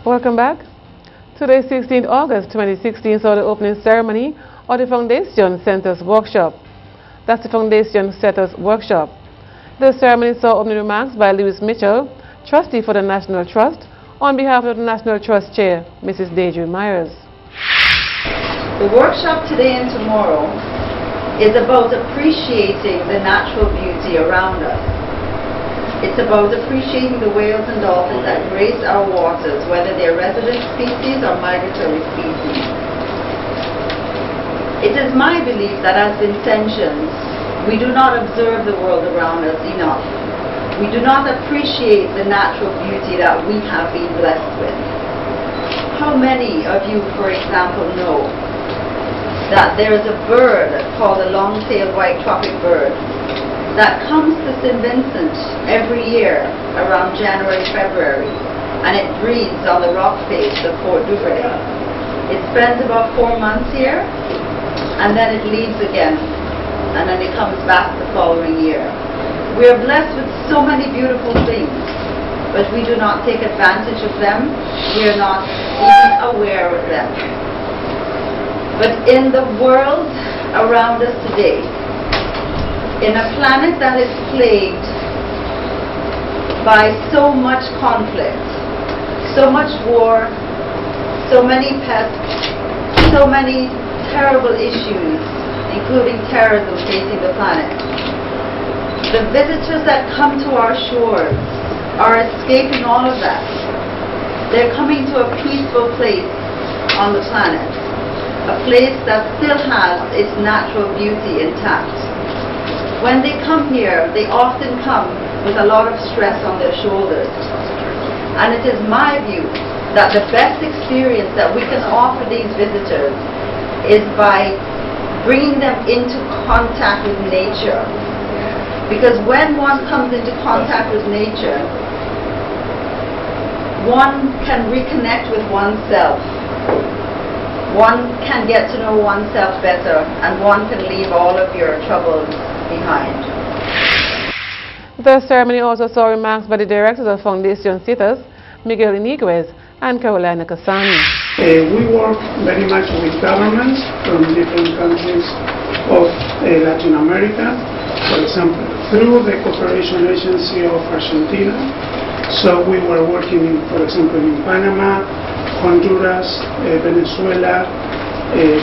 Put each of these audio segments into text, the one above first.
Welcome back. Today, 16th August 2016, saw the opening ceremony of the Foundation Center's workshop. That's the Foundation Center's workshop. The ceremony saw opening remarks by Lewis Mitchell, trustee for the National Trust, on behalf of the National Trust Chair, Mrs. Deidre Myers. The workshop today and tomorrow is about appreciating the natural beauty around us. It's about appreciating the whales and dolphins that grace our waters, whether they're resident species or migratory species. It is my belief that as intentions, we do not observe the world around us enough. We do not appreciate the natural beauty that we have been blessed with. How many of you, for example, know that there is a bird called the long-tailed white tropic bird that comes to St. Vincent every year around January, February, and it breeds on the rock face of Fort Duvernay. It spends about 4 months here, and then it leaves again, and then it comes back the following year. We are blessed with so many beautiful things, but we do not take advantage of them. We are not even aware of them. But in the world around us today, in a planet that is plagued by so much conflict, so much war, so many pests, so many terrible issues, including terrorism facing the planet, the visitors that come to our shores are escaping all of that. They're coming to a peaceful place on the planet, a place that still has its natural beauty intact. When they come here, they often come with a lot of stress on their shoulders. And it is my view that the best experience that we can offer these visitors is by bringing them into contact with nature. Because when one comes into contact with nature, one can reconnect with oneself. One can get to know oneself better, and one can leave all of your troubles behind. The ceremony also saw remarks by the directors of Foundation Citas, Miguel Iniguez and Carolina Casani. We work very much with governments from different countries of Latin America, for example, through the Cooperation Agency of Argentina. So we were working, for example, in Panama, Honduras, Venezuela,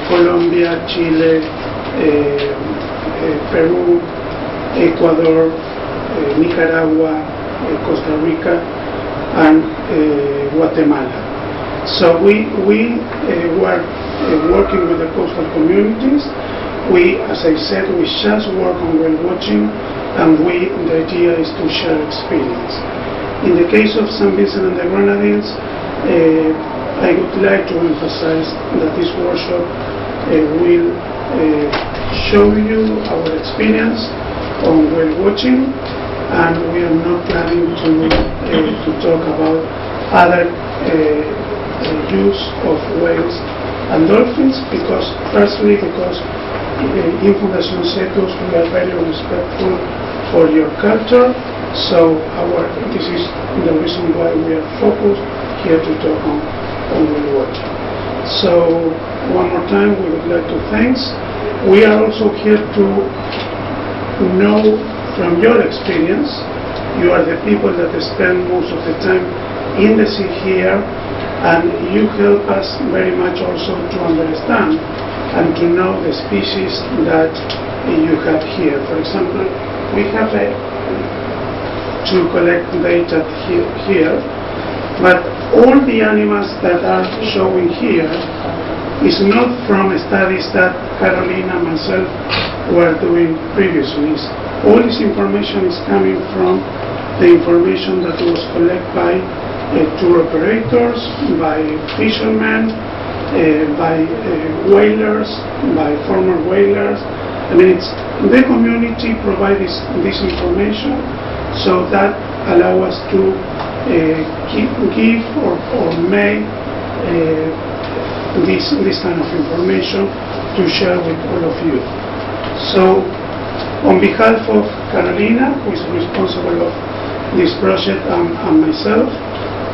Colombia, Chile, Peru, Ecuador, Nicaragua, Costa Rica, and Guatemala. So we were working with the coastal communities. We, as I said, we just work on whale watching, and the idea is to share experience. In the case of St. Vincent and the Grenadines, I would like to emphasize that this workshop will show you our experience on whale watching, and we are not planning to talk about other use of whales and dolphins, because in Fundación Cetus we are very respectful for your culture, so this is the reason why we are focused here to talk on whale watching. So one more time, we would like to thank. We are also here to know from your experience. You are the people that spend most of the time in the sea here, and you help us very much also to understand and to know the species that you have here. For example, we have to collect data here, but all the animals that are showing here is not from studies that Carolina and myself were doing previously. All this information is coming from the information that was collected by tour operators, by fishermen, by whalers, by former whalers. I mean, the community provides this information, so that allow us to give or make this kind of information to share with all of you. So, on behalf of Carolina, who is responsible of this project, and myself,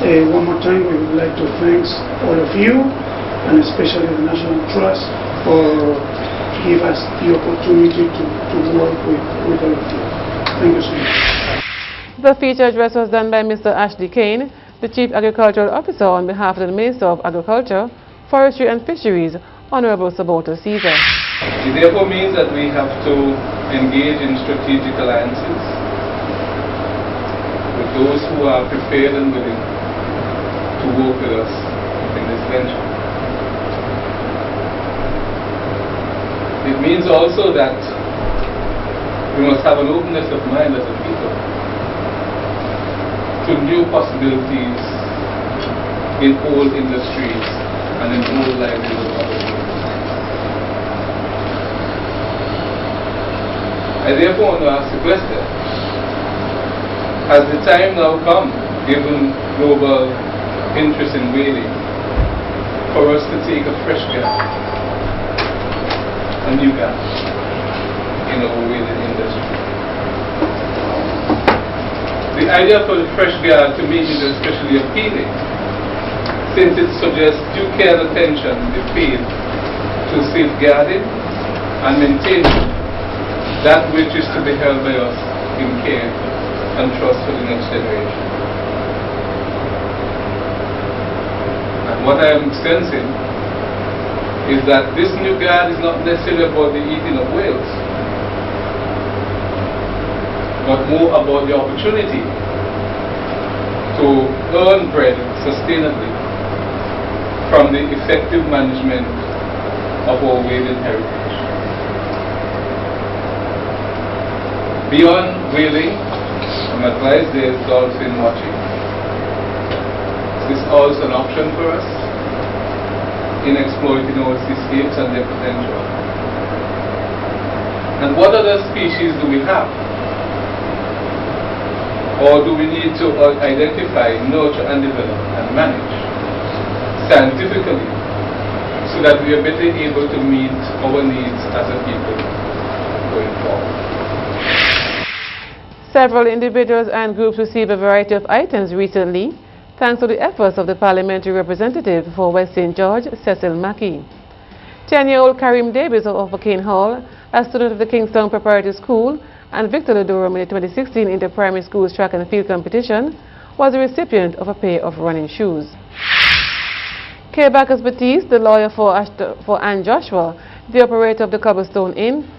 One more time, we would like to thank all of you, and especially the National Trust, for giving us the opportunity to work with all of you. Thank you so much. The feature address was done by Mr. Ashley Kane, the Chief Agricultural Officer, on behalf of the Minister of Agriculture, Forestry and Fisheries, Honorable Saboto Caesar. It therefore means that we have to engage in strategic alliances with those who are prepared and willing to work with us in this venture. It means also that we must have an openness of mind as a people to new possibilities in old industries and in old livelihood opportunities. I therefore want to ask the question, has the time now come, given global interest in whaling, for us to take a fresh gap, a new gap in our whaling industry? The idea for the fresh gap to me is especially appealing, since it suggests due care and attention be paid to safeguarding and maintaining that which is to be held by us in care and trust for the next generation. And what I am sensing is that this new guard is not necessarily about the eating of whales, but more about the opportunity to earn bread sustainably from the effective management of our whaling heritage. Beyond whaling, I'm advised there is dolphin watching. This is also an option for us in exploiting our seascapes and their potential. And what other species do we have? Or do we need to identify, nurture and develop and manage scientifically so that we are better able to meet our needs as a people going forward? Several individuals and groups received a variety of items recently, thanks to the efforts of the parliamentary representative for West St. George, Cecil Mackey. 10-year-old Karim Davis of Upper Hall, a student of the Kingstown Preparatory School, and Victor Ladurum in the 2016 Inter-Primary Schools Track and Field Competition, was the recipient of a pair of running shoes. K. Bacchus Batiste, the lawyer for Anne Joshua, the operator of the Cobblestone Inn,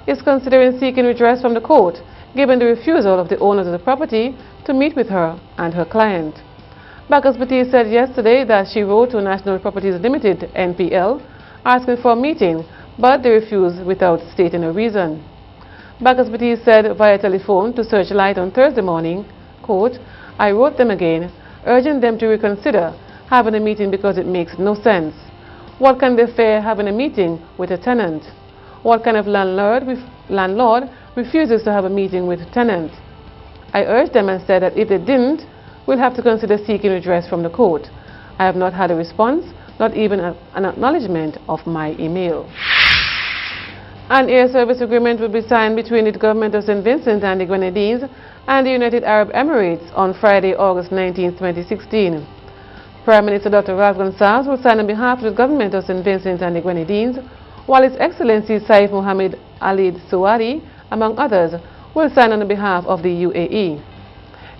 is considering seeking redress from the court, given the refusal of the owners of the property to meet with her and her client. Bacchus Batiste said yesterday that she wrote to National Properties Limited, NPL, asking for a meeting, but they refused without stating a reason. Bacchus Batiste said via telephone to Searchlight on Thursday morning, quote, "I wrote them again, urging them to reconsider having a meeting because it makes no sense. What can they fear having a meeting with a tenant? What kind of landlord refuses to have a meeting with a tenant? I urged them and said that if they didn't, we'll have to consider seeking redress from the court. I have not had a response, not even an acknowledgement of my email." An air service agreement will be signed between the government of St. Vincent and the Grenadines and the United Arab Emirates on Friday, August 19, 2016. Prime Minister Dr. Ralph Gonsalves will sign on behalf of the government of St. Vincent and the Grenadines, while His Excellency Saif Mohammed Alid Suwadi, among others, will sign on behalf of the UAE.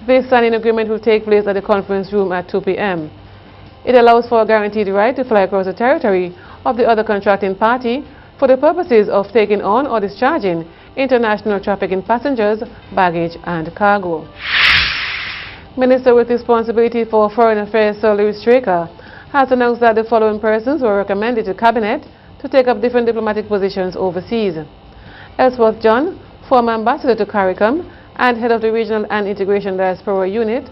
This signing agreement will take place at the conference room at 2 p.m. It allows for a guaranteed right to fly across the territory of the other contracting party for the purposes of taking on or discharging international trafficking passengers, baggage and cargo. Minister with responsibility for Foreign Affairs, Sir Louis Straker, has announced that the following persons were recommended to Cabinet to take up different diplomatic positions overseas. Ellsworth John, former ambassador to CARICOM and head of the Regional and Integration Diaspora Unit,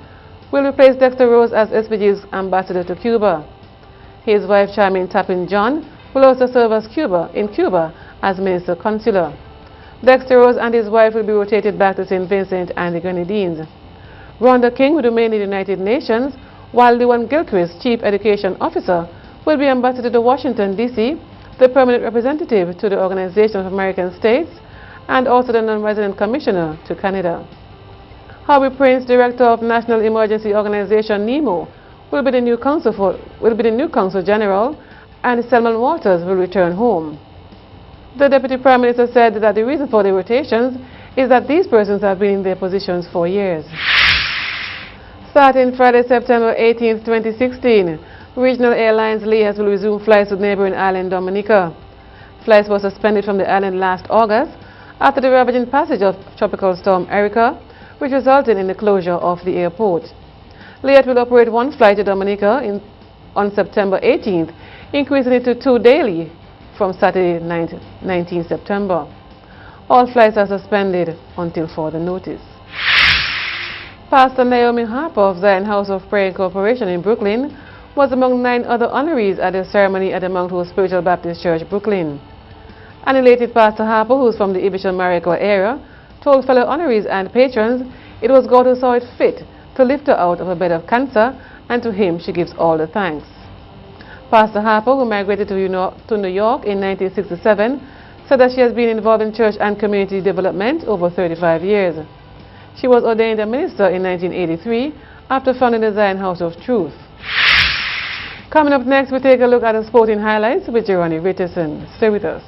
will replace Dexter Rose as SPG's ambassador to Cuba. His wife, Charmaine Tappan John, will also serve as in Cuba as Minister Consular. Dexter Rose and his wife will be rotated back to St. Vincent and the Grenadines. Rhonda King will remain in the United Nations, while Lewan Gilchrist, Chief Education Officer, will be ambassador to Washington, D.C., the permanent representative to the Organization of American States, and also the non-resident commissioner to Canada. Harvey Prince, Director of National Emergency Organization NEMO, will be the new Consul General, and Selman Waters will return home. The Deputy Prime Minister said that the reason for the rotations is that these persons have been in their positions for years. Starting Friday, September 18, 2016, Regional Airlines Lias will resume flights with neighboring island Dominica. Flights were suspended from the island last August after the ravaging passage of Tropical Storm Erica, which resulted in the closure of the airport. Liat will operate one flight to Dominica on September 18th, increasing it to 2 daily from Saturday 19 September. All flights are suspended until further notice. Pastor Naomi Harper of Zion House of Prayer Incorporation in Brooklyn was among 9 other honorees at the ceremony at the Mount Hope Spiritual Baptist Church, Brooklyn. An elated Pastor Harper, who is from the Ibisham Maricoa area, told fellow honorees and patrons it was God who saw it fit to lift her out of a bed of cancer, and to him she gives all the thanks. Pastor Harper, who migrated to New York in 1967, said that she has been involved in church and community development over 35 years. She was ordained a minister in 1983 after founding the Zion House of Truth. Coming up next, we take a look at the sporting highlights with Jeremy Richardson. Stay with us.